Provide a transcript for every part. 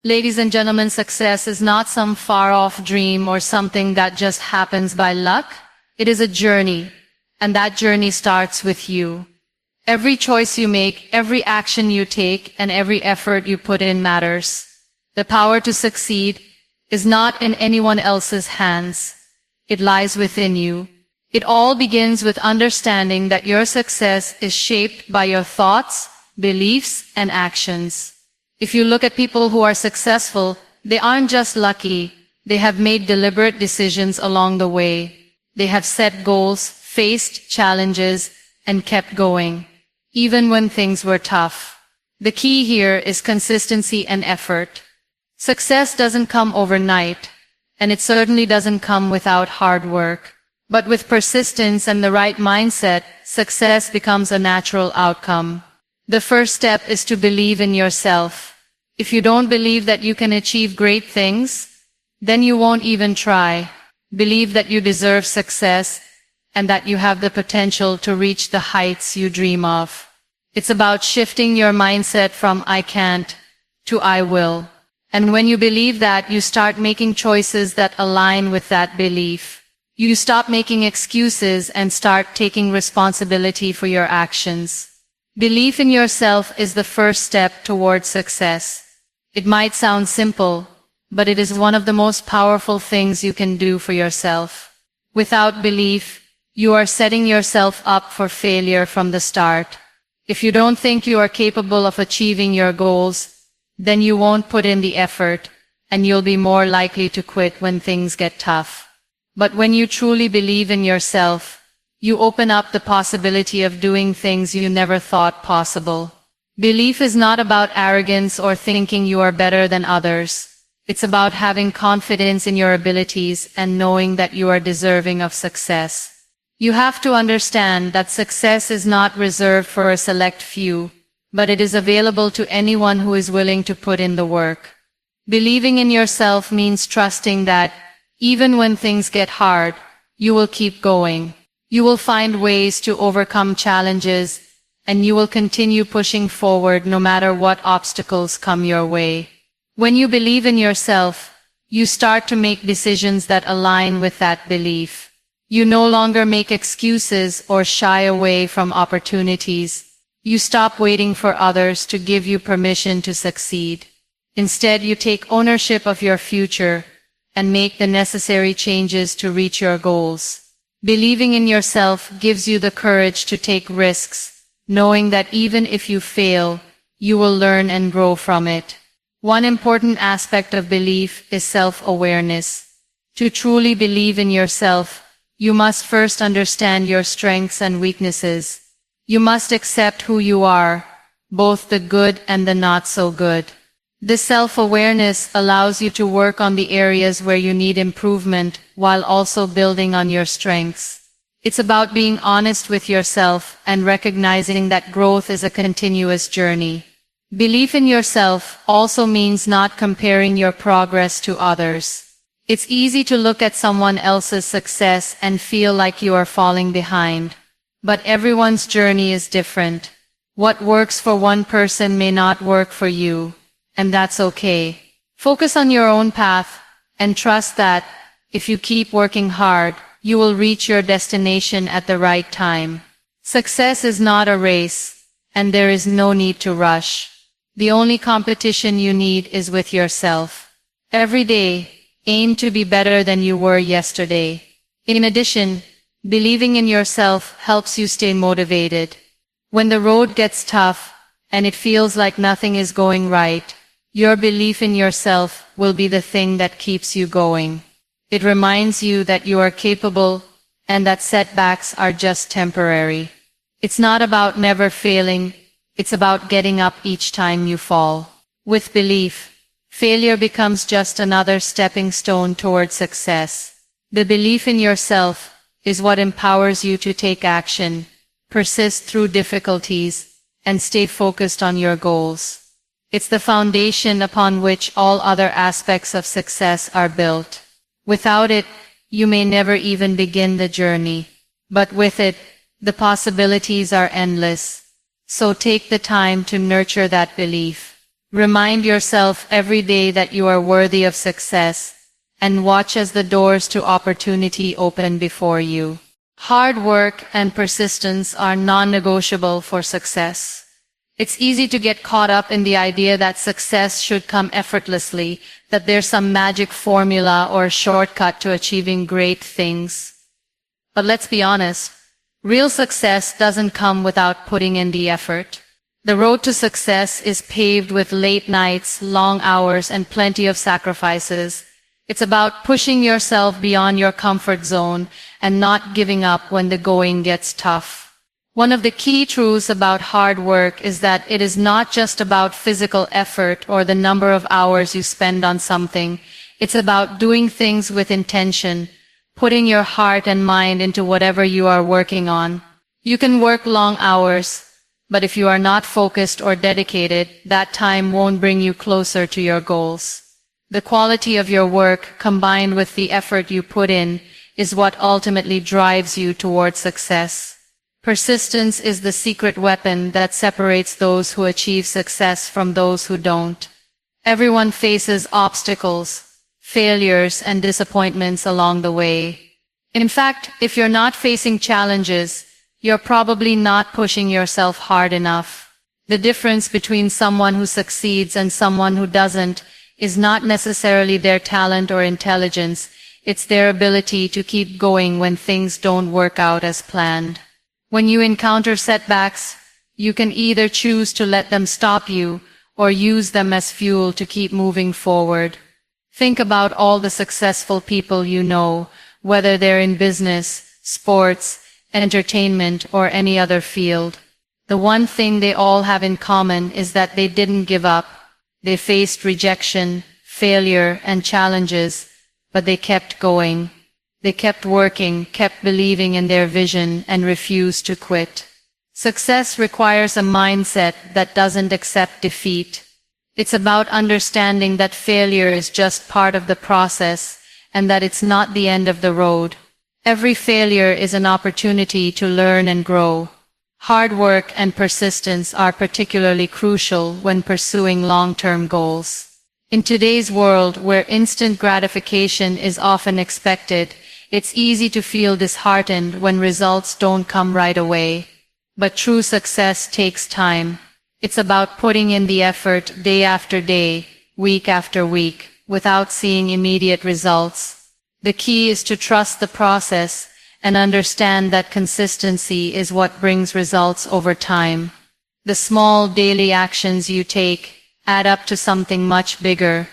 Ladies and gentlemen, success is not some far-off dream or something that just happens by luck. It is a journey, and that journey starts with you. Every choice you make, every action you take, and every effort you put in matters. The power to succeed is not in anyone else's hands. It lies within you. It all begins with understanding that your success is shaped by your thoughts, beliefs, and actions. If you look at people who are successful, they aren't just lucky. They have made deliberate decisions along the way. They have set goals, faced challenges, and kept going, even when things were tough. The key here is consistency and effort. Success doesn't come overnight, and it certainly doesn't come without hard work. But with persistence and the right mindset, success becomes a natural outcome. The first step is to believe in yourself. If you don't believe that you can achieve great things, then you won't even try. Believe that you deserve success and that you have the potential to reach the heights you dream of. It's about shifting your mindset from I can't to I will. And when you believe that, you start making choices that align with that belief. You stop making excuses and start taking responsibility for your actions. Belief in yourself is the first step towards success. It might sound simple, but it is one of the most powerful things you can do for yourself. Without belief, you are setting yourself up for failure from the start. If you don't think you are capable of achieving your goals, then you won't put in the effort, and you'll be more likely to quit when things get tough. But when you truly believe in yourself, you open up the possibility of doing things you never thought possible. Belief is not about arrogance or thinking you are better than others. It's about having confidence in your abilities and knowing that you are deserving of success. You have to understand that success is not reserved for a select few, but it is available to anyone who is willing to put in the work. Believing in yourself means trusting that, even when things get hard, you will keep going. You will find ways to overcome challenges, and you will continue pushing forward no matter what obstacles come your way. When you believe in yourself, you start to make decisions that align with that belief. You no longer make excuses or shy away from opportunities. You stop waiting for others to give you permission to succeed. Instead, you take ownership of your future and make the necessary changes to reach your goals. Believing in yourself gives you the courage to take risks, knowing that even if you fail, you will learn and grow from it. One important aspect of belief is self-awareness. To truly believe in yourself, you must first understand your strengths and weaknesses. You must accept who you are, both the good and the not so good. This self-awareness allows you to work on the areas where you need improvement while also building on your strengths. It's about being honest with yourself and recognizing that growth is a continuous journey. Belief in yourself also means not comparing your progress to others. It's easy to look at someone else's success and feel like you are falling behind. But everyone's journey is different. What works for one person may not work for you, and that's okay. Focus on your own path, and trust that, if you keep working hard, you will reach your destination at the right time. Success is not a race, and there is no need to rush. The only competition you need is with yourself. Every day, aim to be better than you were yesterday. In addition, believing in yourself helps you stay motivated. When the road gets tough, and it feels like nothing is going right, your belief in yourself will be the thing that keeps you going. It reminds you that you are capable, and that setbacks are just temporary. It's not about never failing, it's about getting up each time you fall. With belief, failure becomes just another stepping stone toward success. The belief in yourself is what empowers you to take action, persist through difficulties, and stay focused on your goals. It's the foundation upon which all other aspects of success are built. Without it, you may never even begin the journey. But with it, the possibilities are endless. So take the time to nurture that belief. Remind yourself every day that you are worthy of success, and watch as the doors to opportunity open before you. Hard work and persistence are non-negotiable for success. It's easy to get caught up in the idea that success should come effortlessly, that there's some magic formula or shortcut to achieving great things. But let's be honest, real success doesn't come without putting in the effort. The road to success is paved with late nights, long hours, and plenty of sacrifices. It's about pushing yourself beyond your comfort zone and not giving up when the going gets tough. One of the key truths about hard work is that it is not just about physical effort or the number of hours you spend on something. It's about doing things with intention, putting your heart and mind into whatever you are working on. You can work long hours, but if you are not focused or dedicated, that time won't bring you closer to your goals. The quality of your work, combined with the effort you put in, is what ultimately drives you towards success. Persistence is the secret weapon that separates those who achieve success from those who don't. Everyone faces obstacles, failures, and disappointments along the way. In fact, if you're not facing challenges, you're probably not pushing yourself hard enough. The difference between someone who succeeds and someone who doesn't is not necessarily their talent or intelligence, it's their ability to keep going when things don't work out as planned. When you encounter setbacks, you can either choose to let them stop you or use them as fuel to keep moving forward. Think about all the successful people you know, whether they're in business, sports, entertainment, or any other field. The one thing they all have in common is that they didn't give up. They faced rejection, failure, and challenges, but they kept going. They kept working, kept believing in their vision, and refused to quit. Success requires a mindset that doesn't accept defeat. It's about understanding that failure is just part of the process, and that it's not the end of the road. Every failure is an opportunity to learn and grow. Hard work and persistence are particularly crucial when pursuing long-term goals. In today's world, where instant gratification is often expected, it's easy to feel disheartened when results don't come right away. But true success takes time. It's about putting in the effort day after day, week after week, without seeing immediate results. The key is to trust the process and understand that consistency is what brings results over time. The small daily actions you take add up to something much bigger.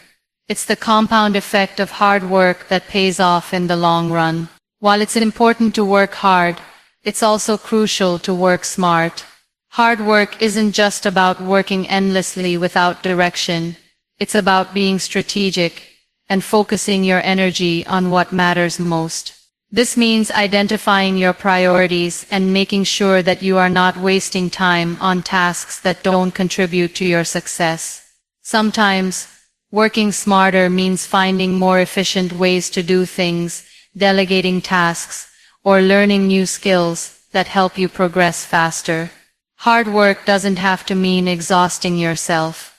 It's the compound effect of hard work that pays off in the long run. While it's important to work hard, it's also crucial to work smart. Hard work isn't just about working endlessly without direction. It's about being strategic and focusing your energy on what matters most. This means identifying your priorities and making sure that you are not wasting time on tasks that don't contribute to your success. Sometimes, working smarter means finding more efficient ways to do things, delegating tasks, or learning new skills that help you progress faster. Hard work doesn't have to mean exhausting yourself.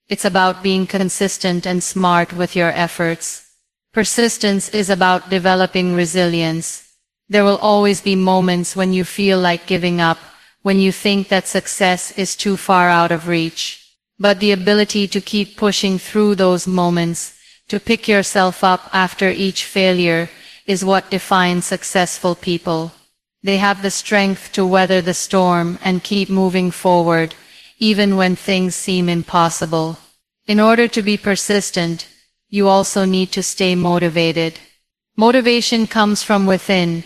It's about being consistent and smart with your efforts. Persistence is about developing resilience. There will always be moments when you feel like giving up, when you think that success is too far out of reach. But the ability to keep pushing through those moments, to pick yourself up after each failure, is what defines successful people. They have the strength to weather the storm and keep moving forward, even when things seem impossible. In order to be persistent, you also need to stay motivated. Motivation comes from within.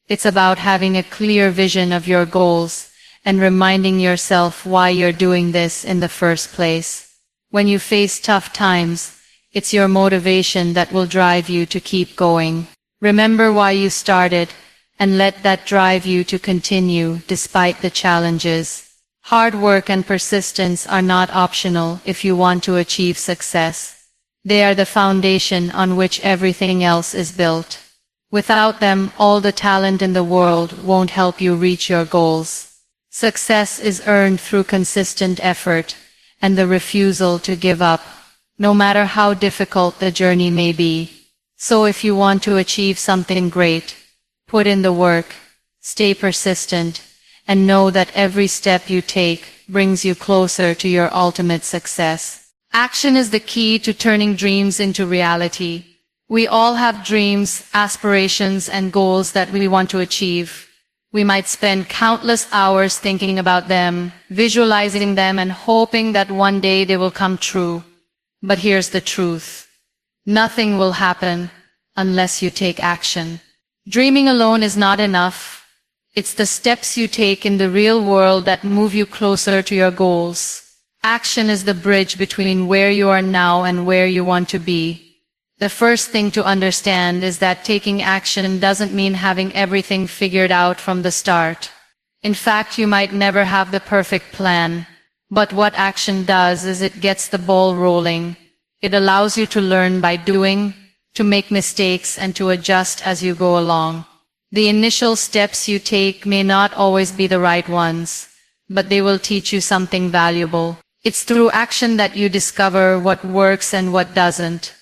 It's about having a clear vision of your goals and reminding yourself why you're doing this in the first place. When you face tough times, it's your motivation that will drive you to keep going. Remember why you started, and let that drive you to continue despite the challenges. Hard work and persistence are not optional if you want to achieve success. They are the foundation on which everything else is built. Without them, all the talent in the world won't help you reach your goals. Success is earned through consistent effort, and the refusal to give up, no matter how difficult the journey may be. So if you want to achieve something great, put in the work, stay persistent, and know that every step you take brings you closer to your ultimate success. Action is the key to turning dreams into reality. We all have dreams, aspirations, and goals that we want to achieve. We might spend countless hours thinking about them, visualizing them, and hoping that one day they will come true. But here's the truth. Nothing will happen unless you take action. Dreaming alone is not enough. It's the steps you take in the real world that move you closer to your goals. Action is the bridge between where you are now and where you want to be. The first thing to understand is that taking action doesn't mean having everything figured out from the start. In fact, you might never have the perfect plan. But what action does is it gets the ball rolling. It allows you to learn by doing, to make mistakes, and to adjust as you go along. The initial steps you take may not always be the right ones, but they will teach you something valuable. It's through action that you discover what works and what doesn't.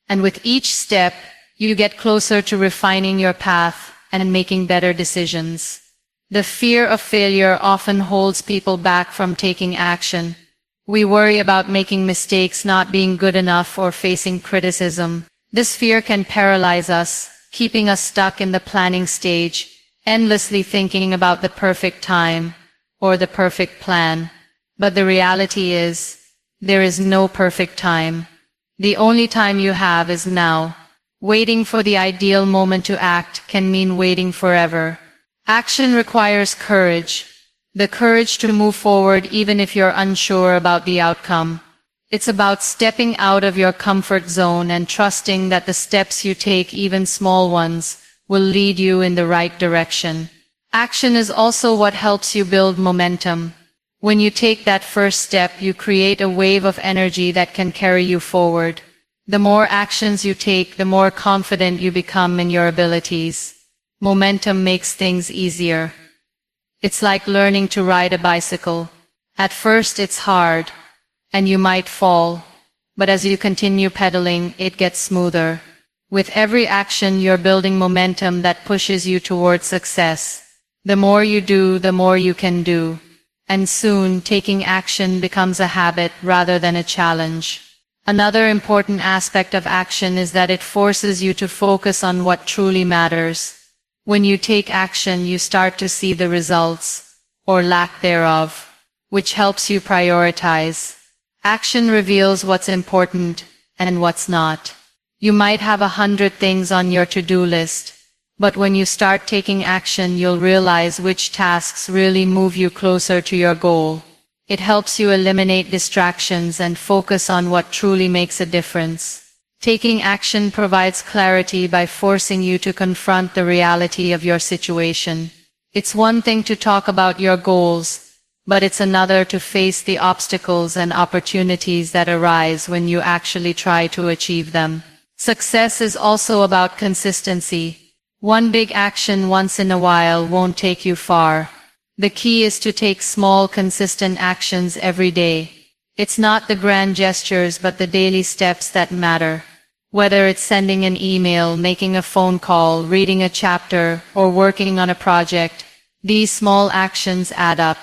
And with each step, you get closer to refining your path and making better decisions. The fear of failure often holds people back from taking action. We worry about making mistakes, not being good enough, or facing criticism. This fear can paralyze us, keeping us stuck in the planning stage, endlessly thinking about the perfect time or the perfect plan. But the reality is, there is no perfect time. The only time you have is now. Waiting for the ideal moment to act can mean waiting forever. Action requires courage. The courage to move forward even if you're unsure about the outcome. It's about stepping out of your comfort zone and trusting that the steps you take, even small ones, will lead you in the right direction. Action is also what helps you build momentum. When you take that first step, you create a wave of energy that can carry you forward. The more actions you take, the more confident you become in your abilities. Momentum makes things easier. It's like learning to ride a bicycle. At first it's hard, and you might fall, but as you continue pedaling, it gets smoother. With every action, you're building momentum that pushes you towards success. The more you do, the more you can do. And soon, taking action becomes a habit rather than a challenge. Another important aspect of action is that it forces you to focus on what truly matters. When you take action, you start to see the results, or lack thereof, which helps you prioritize. Action reveals what's important and what's not. You might have 100 things on your to-do list, but when you start taking action, you'll realize which tasks really move you closer to your goal. It helps you eliminate distractions and focus on what truly makes a difference. Taking action provides clarity by forcing you to confront the reality of your situation. It's one thing to talk about your goals, but it's another to face the obstacles and opportunities that arise when you actually try to achieve them. Success is also about consistency. One big action once in a while won't take you far. The key is to take small, consistent actions every day. It's not the grand gestures but the daily steps that matter. Whether it's sending an email, making a phone call, reading a chapter, or working on a project, these small actions add up.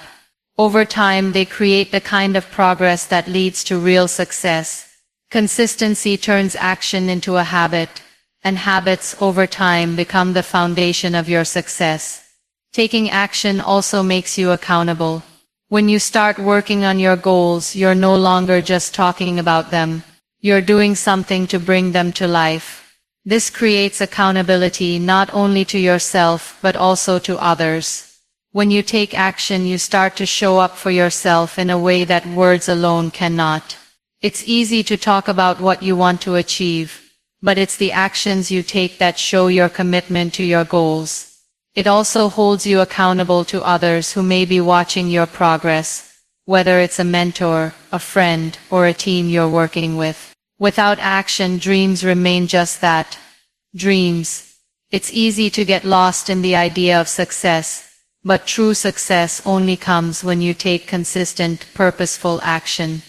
Over time, they create the kind of progress that leads to real success. Consistency turns action into a habit, and habits over time become the foundation of your success. Taking action also makes you accountable. When you start working on your goals, you're no longer just talking about them. You're doing something to bring them to life. This creates accountability not only to yourself but also to others. When you take action, you start to show up for yourself in a way that words alone cannot. It's easy to talk about what you want to achieve, but it's the actions you take that show your commitment to your goals. It also holds you accountable to others who may be watching your progress, whether it's a mentor, a friend, or a team you're working with. Without action, dreams remain just that, dreams. It's easy to get lost in the idea of success, but true success only comes when you take consistent, purposeful action.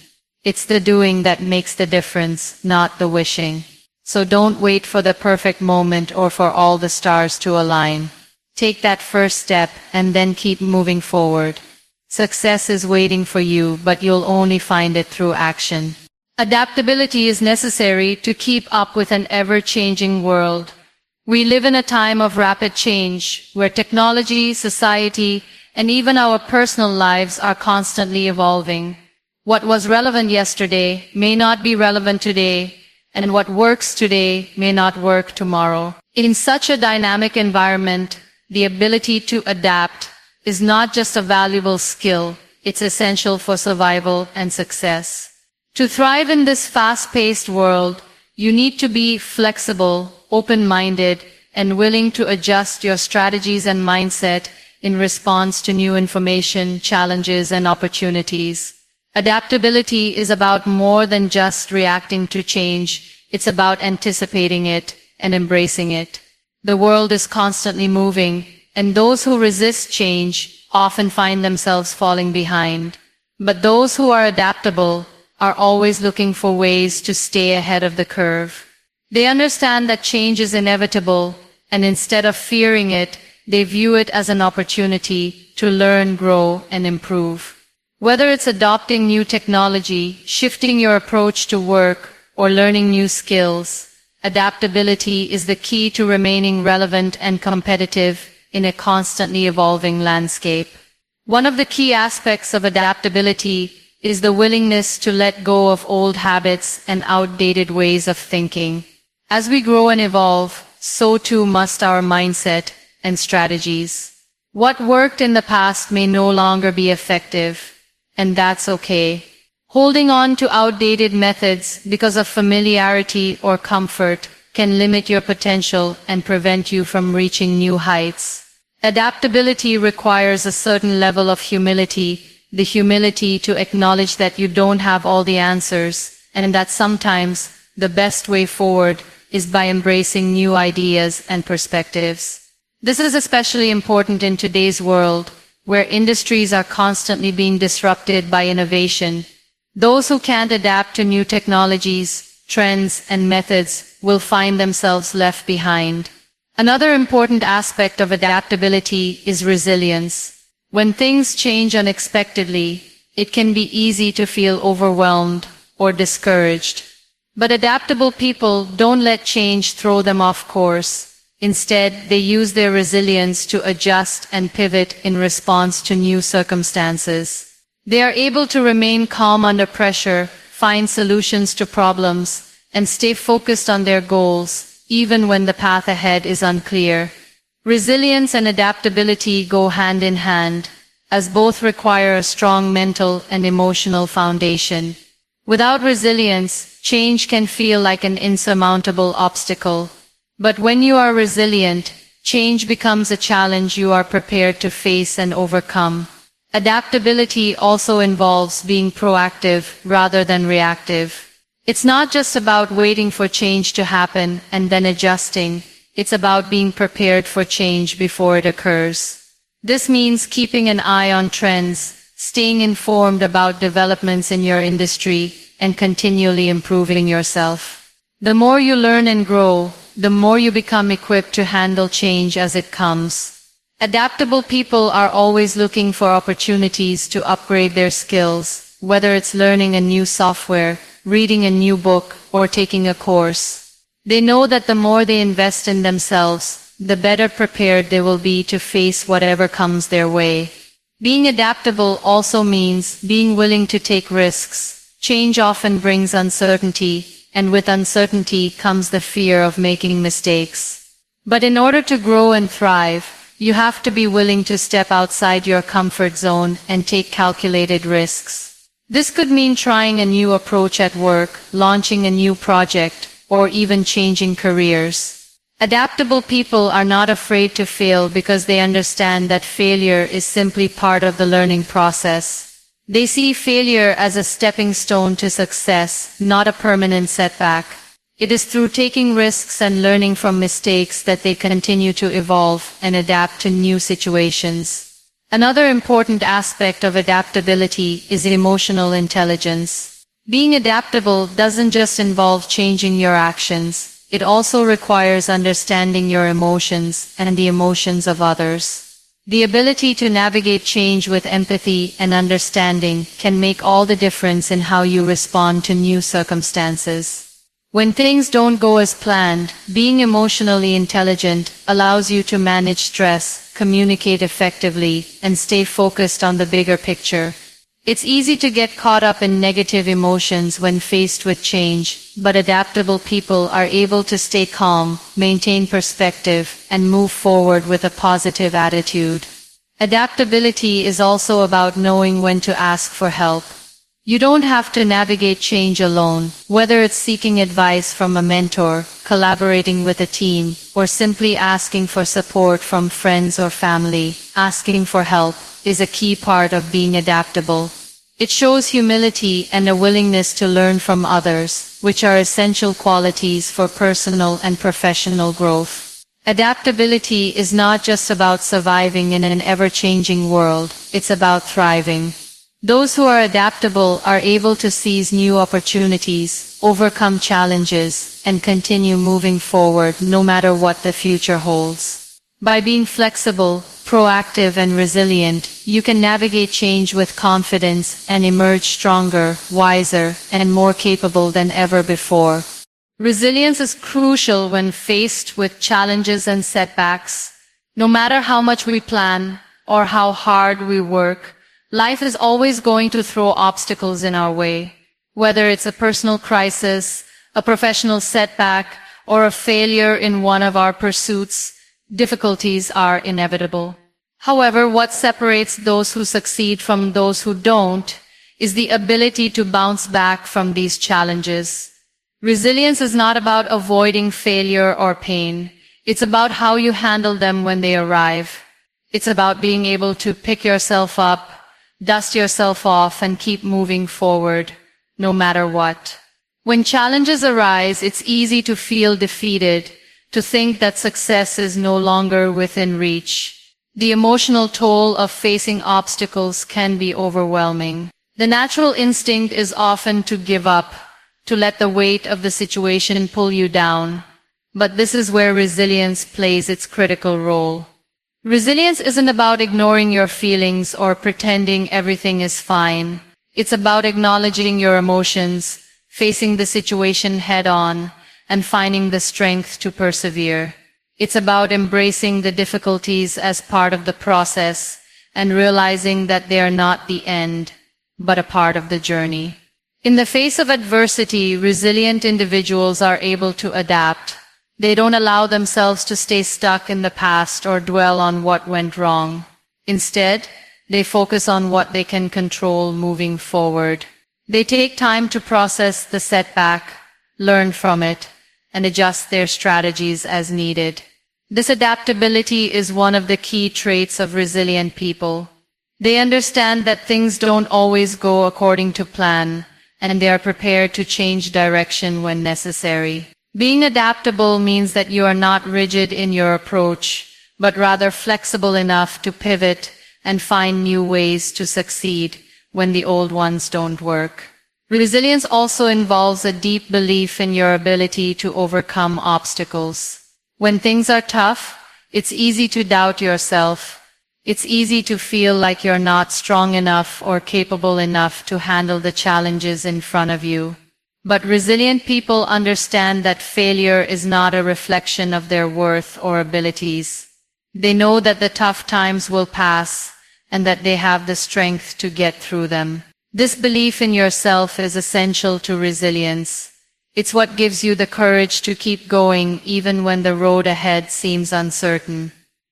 It's the doing that makes the difference, not the wishing. So don't wait for the perfect moment or for all the stars to align. Take that first step and then keep moving forward. Success is waiting for you, but you'll only find it through action. Adaptability is necessary to keep up with an ever-changing world. We live in a time of rapid change, where technology, society, and even our personal lives are constantly evolving. What was relevant yesterday may not be relevant today, and what works today may not work tomorrow. In such a dynamic environment, the ability to adapt is not just a valuable skill, it's essential for survival and success. To thrive in this fast-paced world, you need to be flexible, open-minded, and willing to adjust your strategies and mindset in response to new information, challenges, and opportunities. Adaptability is about more than just reacting to change. It's about anticipating it and embracing it. The world is constantly moving, and those who resist change often find themselves falling behind. But those who are adaptable are always looking for ways to stay ahead of the curve. They understand that change is inevitable, and instead of fearing it, they view it as an opportunity to learn, grow, and improve. Whether it's adopting new technology, shifting your approach to work, or learning new skills, adaptability is the key to remaining relevant and competitive in a constantly evolving landscape. One of the key aspects of adaptability is the willingness to let go of old habits and outdated ways of thinking. As we grow and evolve, so too must our mindset and strategies. What worked in the past may no longer be effective, and that's okay. Holding on to outdated methods because of familiarity or comfort can limit your potential and prevent you from reaching new heights. Adaptability requires a certain level of humility, the humility to acknowledge that you don't have all the answers, and that sometimes the best way forward is by embracing new ideas and perspectives. This is especially important in today's world, where industries are constantly being disrupted by innovation. Those who can't adapt to new technologies, trends, and methods will find themselves left behind. Another important aspect of adaptability is resilience. When things change unexpectedly, it can be easy to feel overwhelmed or discouraged. But adaptable people don't let change throw them off course. Instead, they use their resilience to adjust and pivot in response to new circumstances. They are able to remain calm under pressure, find solutions to problems, and stay focused on their goals, even when the path ahead is unclear. Resilience and adaptability go hand in hand, as both require a strong mental and emotional foundation. Without resilience, change can feel like an insurmountable obstacle. But when you are resilient, change becomes a challenge you are prepared to face and overcome. Adaptability also involves being proactive rather than reactive. It's not just about waiting for change to happen and then adjusting. It's about being prepared for change before it occurs. This means keeping an eye on trends, staying informed about developments in your industry, and continually improving yourself. The more you learn and grow, the more you become equipped to handle change as it comes. Adaptable people are always looking for opportunities to upgrade their skills, whether it's learning a new software, reading a new book, or taking a course. They know that the more they invest in themselves, the better prepared they will be to face whatever comes their way. Being adaptable also means being willing to take risks. Change often brings uncertainty, and with uncertainty comes the fear of making mistakes. But in order to grow and thrive, you have to be willing to step outside your comfort zone and take calculated risks. This could mean trying a new approach at work, launching a new project, or even changing careers. Adaptable people are not afraid to fail because they understand that failure is simply part of the learning process. They see failure as a stepping stone to success, not a permanent setback. It is through taking risks and learning from mistakes that they continue to evolve and adapt to new situations. Another important aspect of adaptability is emotional intelligence. Being adaptable doesn't just involve changing your actions, it also requires understanding your emotions and the emotions of others. The ability to navigate change with empathy and understanding can make all the difference in how you respond to new circumstances. When things don't go as planned, being emotionally intelligent allows you to manage stress, communicate effectively, and stay focused on the bigger picture. It's easy to get caught up in negative emotions when faced with change, but adaptable people are able to stay calm, maintain perspective, and move forward with a positive attitude. Adaptability is also about knowing when to ask for help. You don't have to navigate change alone, whether it's seeking advice from a mentor, collaborating with a team, or simply asking for support from friends or family. Asking for help is a key part of being adaptable. It shows humility and a willingness to learn from others, which are essential qualities for personal and professional growth. Adaptability is not just about surviving in an ever-changing world, it's about thriving. Those who are adaptable are able to seize new opportunities, overcome challenges, and continue moving forward no matter what the future holds. By being flexible, proactive, and resilient, you can navigate change with confidence and emerge stronger, wiser, and more capable than ever before. Resilience is crucial when faced with challenges and setbacks. No matter how much we plan or how hard we work, life is always going to throw obstacles in our way. Whether it's a personal crisis, a professional setback, or a failure in one of our pursuits, difficulties are inevitable. However, what separates those who succeed from those who don't is the ability to bounce back from these challenges. Resilience is not about avoiding failure or pain. It's about how you handle them when they arrive. It's about being able to pick yourself up, dust yourself off, and keep moving forward, no matter what. When challenges arise, it's easy to feel defeated, to think that success is no longer within reach. The emotional toll of facing obstacles can be overwhelming. The natural instinct is often to give up, to let the weight of the situation pull you down. But this is where resilience plays its critical role. Resilience isn't about ignoring your feelings or pretending everything is fine. It's about acknowledging your emotions, facing the situation head-on, and finding the strength to persevere. It's about embracing the difficulties as part of the process and realizing that they are not the end, but a part of the journey. In the face of adversity, resilient individuals are able to adapt. They don't allow themselves to stay stuck in the past or dwell on what went wrong. Instead, they focus on what they can control moving forward. They take time to process the setback, learn from it, and adjust their strategies as needed. This adaptability is one of the key traits of resilient people. They understand that things don't always go according to plan, and they are prepared to change direction when necessary. Being adaptable means that you are not rigid in your approach, but rather flexible enough to pivot and find new ways to succeed when the old ones don't work. Resilience also involves a deep belief in your ability to overcome obstacles. When things are tough, it's easy to doubt yourself. It's easy to feel like you're not strong enough or capable enough to handle the challenges in front of you. But resilient people understand that failure is not a reflection of their worth or abilities. They know that the tough times will pass and that they have the strength to get through them. This belief in yourself is essential to resilience. It's what gives you the courage to keep going even when the road ahead seems uncertain.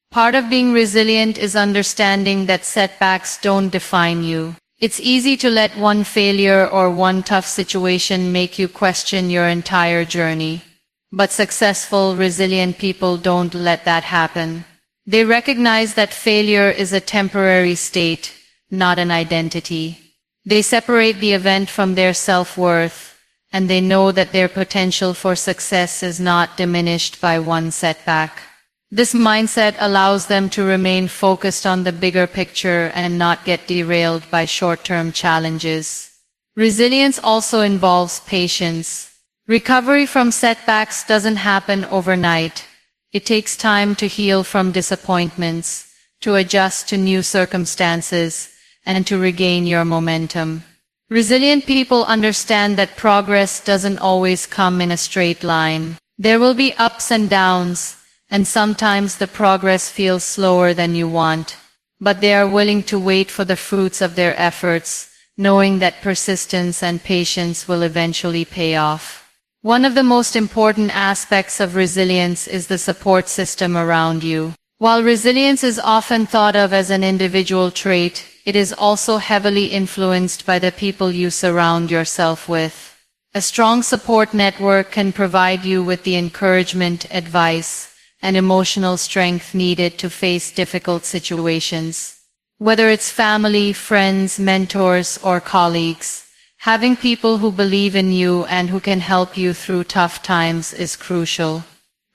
Part of being resilient is understanding that setbacks don't define you. It's easy to let one failure or one tough situation make you question your entire journey. But successful, resilient people don't let that happen. They recognize that failure is a temporary state, not an identity. They separate the event from their self-worth, and they know that their potential for success is not diminished by one setback. This mindset allows them to remain focused on the bigger picture and not get derailed by short-term challenges. Resilience also involves patience. Recovery from setbacks doesn't happen overnight. It takes time to heal from disappointments, to adjust to new circumstances, and to regain your momentum. Resilient people understand that progress doesn't always come in a straight line. There will be ups and downs, and sometimes the progress feels slower than you want. But they are willing to wait for the fruits of their efforts, knowing that persistence and patience will eventually pay off. One of the most important aspects of resilience is the support system around you. While resilience is often thought of as an individual trait, it is also heavily influenced by the people you surround yourself with. A strong support network can provide you with the encouragement, advice, and emotional strength needed to face difficult situations. Whether it's family, friends, mentors, or colleagues, having people who believe in you and who can help you through tough times is crucial.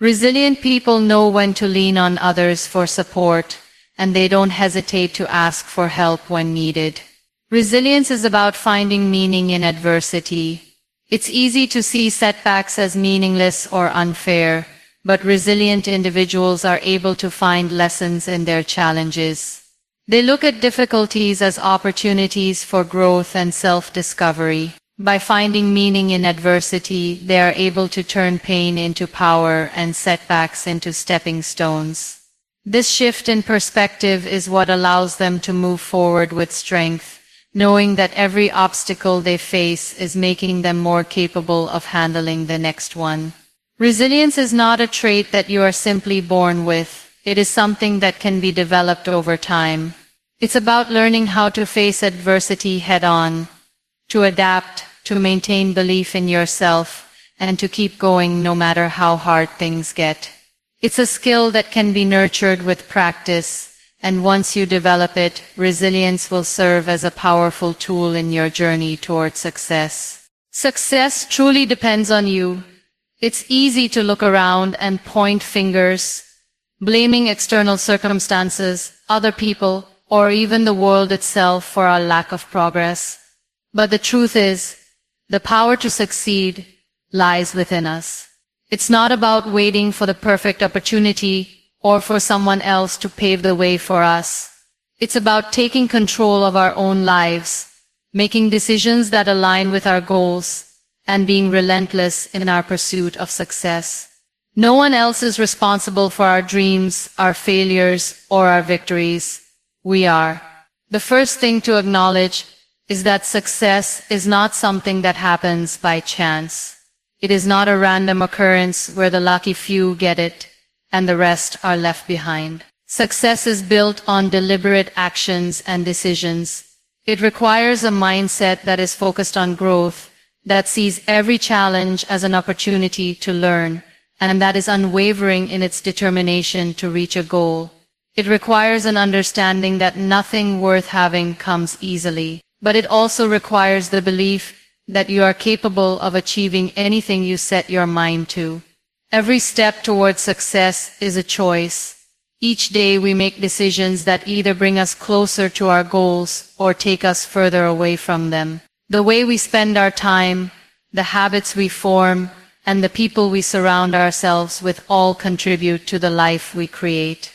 Resilient people know when to lean on others for support, and they don't hesitate to ask for help when needed. Resilience is about finding meaning in adversity. It's easy to see setbacks as meaningless or unfair, but resilient individuals are able to find lessons in their challenges. They look at difficulties as opportunities for growth and self-discovery. By finding meaning in adversity, they are able to turn pain into power and setbacks into stepping stones. This shift in perspective is what allows them to move forward with strength, knowing that every obstacle they face is making them more capable of handling the next one. Resilience is not a trait that you are simply born with. It is something that can be developed over time. It's about learning how to face adversity head-on, to adapt, to maintain belief in yourself, and to keep going no matter how hard things get. It's a skill that can be nurtured with practice, and once you develop it, resilience will serve as a powerful tool in your journey toward success. Success truly depends on you. It's easy to look around and point fingers, blaming external circumstances, other people, or even the world itself for our lack of progress. But the truth is, the power to succeed lies within us. It's not about waiting for the perfect opportunity or for someone else to pave the way for us. It's about taking control of our own lives, making decisions that align with our goals, and being relentless in our pursuit of success. No one else is responsible for our dreams, our failures, or our victories. We are. The first thing to acknowledge is that success is not something that happens by chance. It is not a random occurrence where the lucky few get it and the rest are left behind. Success is built on deliberate actions and decisions. It requires a mindset that is focused on growth, that sees every challenge as an opportunity to learn, and that is unwavering in its determination to reach a goal. It requires an understanding that nothing worth having comes easily, but it also requires the belief that you are capable of achieving anything you set your mind to. Every step towards success is a choice. Each day we make decisions that either bring us closer to our goals or take us further away from them. The way we spend our time, the habits we form, and the people we surround ourselves with all contribute to the life we create.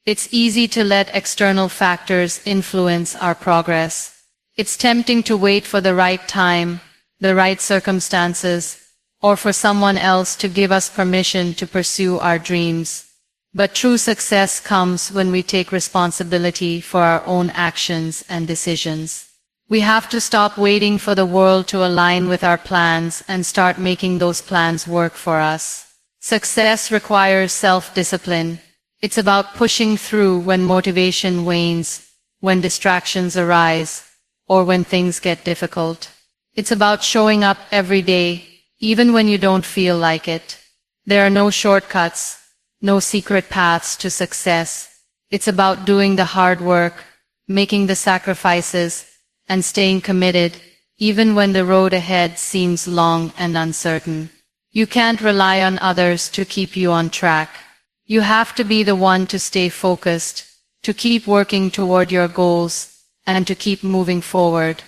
It's easy to let external factors influence our progress. It's tempting to wait for the right time, the right circumstances, or for someone else to give us permission to pursue our dreams. But true success comes when we take responsibility for our own actions and decisions. We have to stop waiting for the world to align with our plans and start making those plans work for us. Success requires self-discipline. It's about pushing through when motivation wanes, when distractions arise, or when things get difficult. It's about showing up every day, even when you don't feel like it. There are no shortcuts, no secret paths to success. It's about doing the hard work, making the sacrifices, and staying committed, even when the road ahead seems long and uncertain. You can't rely on others to keep you on track. You have to be the one to stay focused, to keep working toward your goals, and to keep moving forward.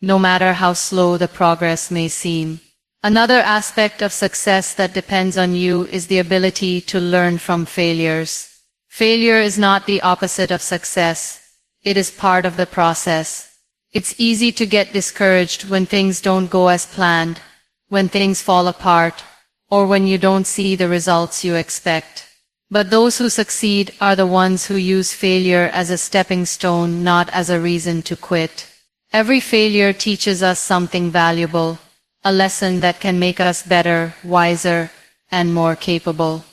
no matter how slow the progress may seem. Another aspect of success that depends on you is the ability to learn from failures. Failure is not the opposite of success. It is part of the process. It's easy to get discouraged when things don't go as planned, when things fall apart, or when you don't see the results you expect. But those who succeed are the ones who use failure as a stepping stone, not as a reason to quit. Every failure teaches us something valuable, a lesson that can make us better, wiser, and more capable.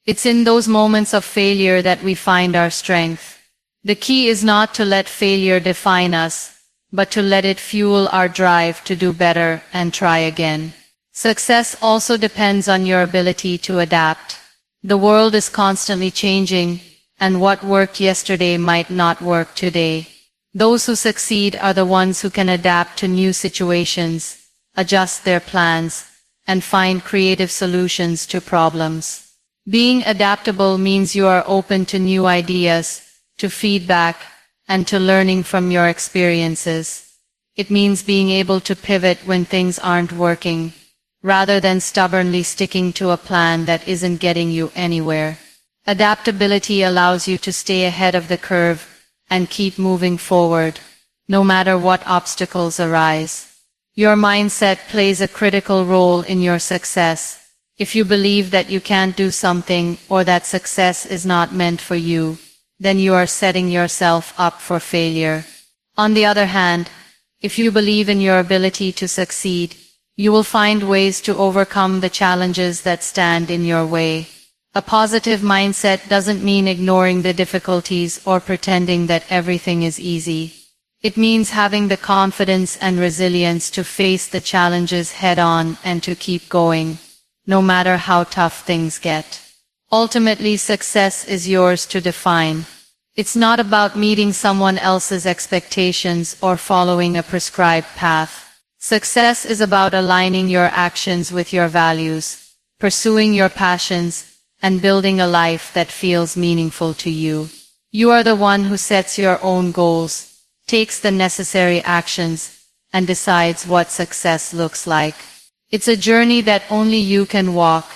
It's in those moments of failure that we find our strength. The key is not to let failure define us, but to let it fuel our drive to do better and try again. Success also depends on your ability to adapt. The world is constantly changing, and what worked yesterday might not work today. Those who succeed are the ones who can adapt to new situations, adjust their plans, and find creative solutions to problems. Being adaptable means you are open to new ideas, to feedback, and to learning from your experiences. It means being able to pivot when things aren't working, rather than stubbornly sticking to a plan that isn't getting you anywhere. Adaptability allows you to stay ahead of the curve and keep moving forward, no matter what obstacles arise. Your mindset plays a critical role in your success. If you believe that you can't do something or that success is not meant for you, then you are setting yourself up for failure. On the other hand, if you believe in your ability to succeed, you will find ways to overcome the challenges that stand in your way. A positive mindset doesn't mean ignoring the difficulties or pretending that everything is easy. It means having the confidence and resilience to face the challenges head-on and to keep going, no matter how tough things get. Ultimately, success is yours to define. It's not about meeting someone else's expectations or following a prescribed path. Success is about aligning your actions with your values, pursuing your passions, and building a life that feels meaningful to you. You are the one who sets your own goals, takes the necessary actions, and decides what success looks like. It's a journey that only you can walk,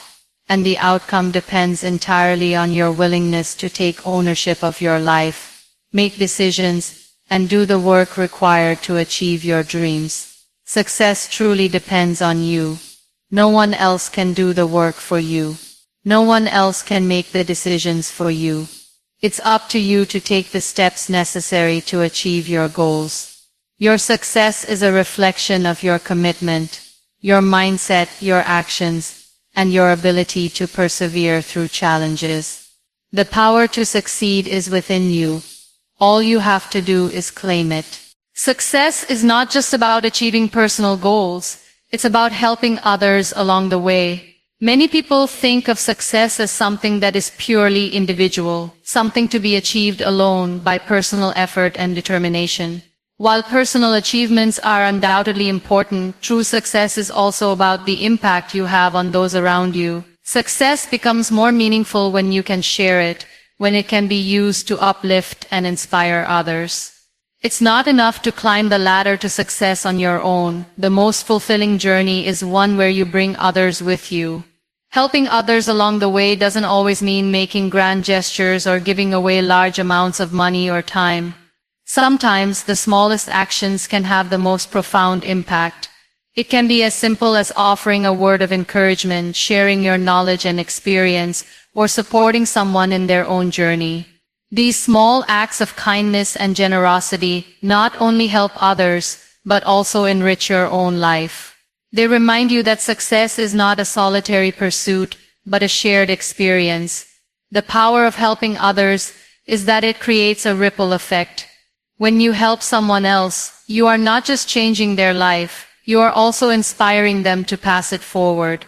and the outcome depends entirely on your willingness to take ownership of your life, make decisions, and do the work required to achieve your dreams. Success truly depends on you. No one else can do the work for you. No one else can make the decisions for you. It's up to you to take the steps necessary to achieve your goals. Your success is a reflection of your commitment, your mindset, your actions, and your ability to persevere through challenges. The power to succeed is within you. All you have to do is claim it. Success is not just about achieving personal goals, it's about helping others along the way. Many people think of success as something that is purely individual, something to be achieved alone by personal effort and determination. While personal achievements are undoubtedly important, true success is also about the impact you have on those around you. Success becomes more meaningful when you can share it, when it can be used to uplift and inspire others. It's not enough to climb the ladder to success on your own. The most fulfilling journey is one where you bring others with you. Helping others along the way doesn't always mean making grand gestures or giving away large amounts of money or time. Sometimes the smallest actions can have the most profound impact. It can be as simple as offering a word of encouragement, sharing your knowledge and experience, or supporting someone in their own journey. These small acts of kindness and generosity not only help others, but also enrich your own life. They remind you that success is not a solitary pursuit, but a shared experience. The power of helping others is that it creates a ripple effect. When you help someone else, you are not just changing their life, you are also inspiring them to pass it forward.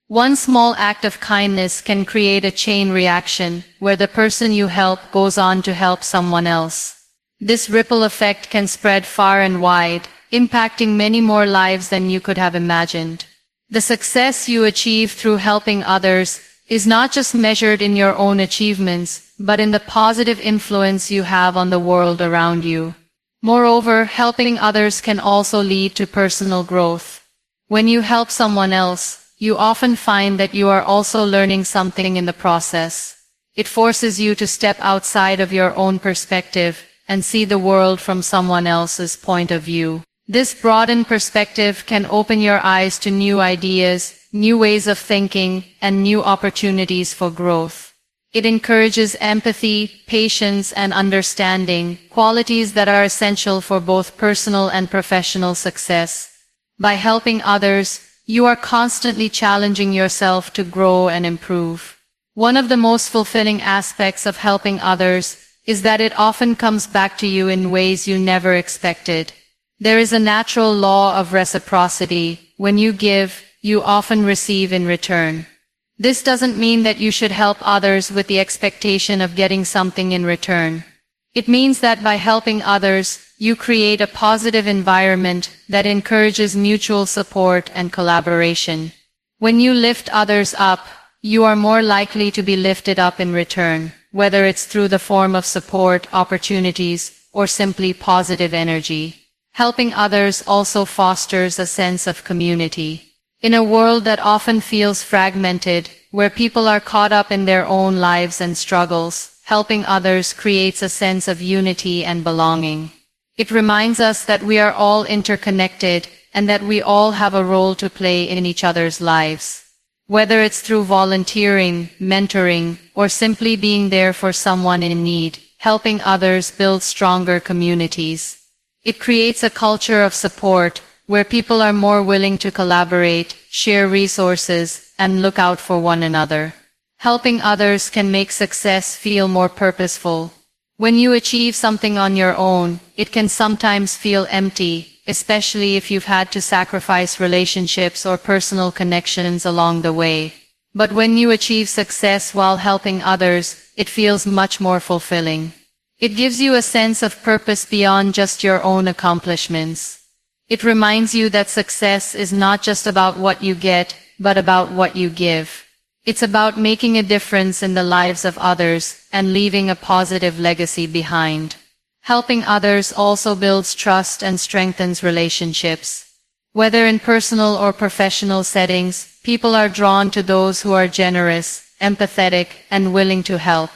One small act of kindness can create a chain reaction, where the person you help goes on to help someone else. This ripple effect can spread far and wide, impacting many more lives than you could have imagined. The success you achieve through helping others is not just measured in your own achievements, but in the positive influence you have on the world around you. Moreover, helping others can also lead to personal growth. When you help someone else, you often find that you are also learning something in the process. It forces you to step outside of your own perspective and see the world from someone else's point of view. This broadened perspective can open your eyes to new ideas, new ways of thinking, and new opportunities for growth. It encourages empathy, patience, and understanding, qualities that are essential for both personal and professional success. By helping others, you are constantly challenging yourself to grow and improve. One of the most fulfilling aspects of helping others is that it often comes back to you in ways you never expected. There is a natural law of reciprocity. When you give, you often receive in return. This doesn't mean that you should help others with the expectation of getting something in return. It means that by helping others, you create a positive environment that encourages mutual support and collaboration. When you lift others up, you are more likely to be lifted up in return, whether it's through the form of support, opportunities, or simply positive energy. Helping others also fosters a sense of community. In a world that often feels fragmented, where people are caught up in their own lives and struggles, helping others creates a sense of unity and belonging. It reminds us that we are all interconnected and that we all have a role to play in each other's lives. Whether it's through volunteering, mentoring, or simply being there for someone in need, helping others builds stronger communities. It creates a culture of support, where people are more willing to collaborate, share resources, and look out for one another. Helping others can make success feel more purposeful. When you achieve something on your own, it can sometimes feel empty, especially if you've had to sacrifice relationships or personal connections along the way. But when you achieve success while helping others, it feels much more fulfilling. It gives you a sense of purpose beyond just your own accomplishments. It reminds you that success is not just about what you get, but about what you give. It's about making a difference in the lives of others and leaving a positive legacy behind. Helping others also builds trust and strengthens relationships. Whether in personal or professional settings, people are drawn to those who are generous, empathetic, and willing to help.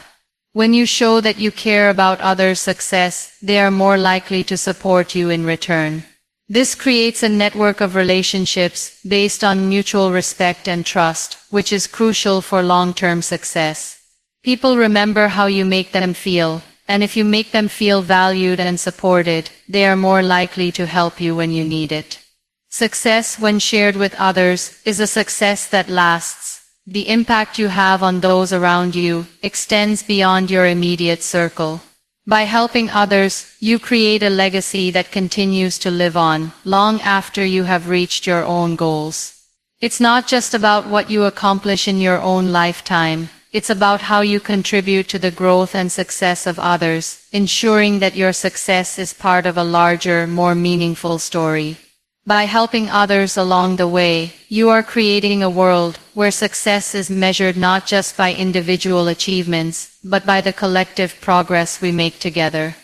When you show that you care about others' success, they are more likely to support you in return. This creates a network of relationships based on mutual respect and trust, which is crucial for long-term success. People remember how you make them feel, and if you make them feel valued and supported, they are more likely to help you when you need it. Success, when shared with others, is a success that lasts. The impact you have on those around you extends beyond your immediate circle. By helping others, you create a legacy that continues to live on, long after you have reached your own goals. It's not just about what you accomplish in your own lifetime. It's about how you contribute to the growth and success of others, ensuring that your success is part of a larger, more meaningful story. By helping others along the way, you are creating a world where success is measured not just by individual achievements, but by the collective progress we make together.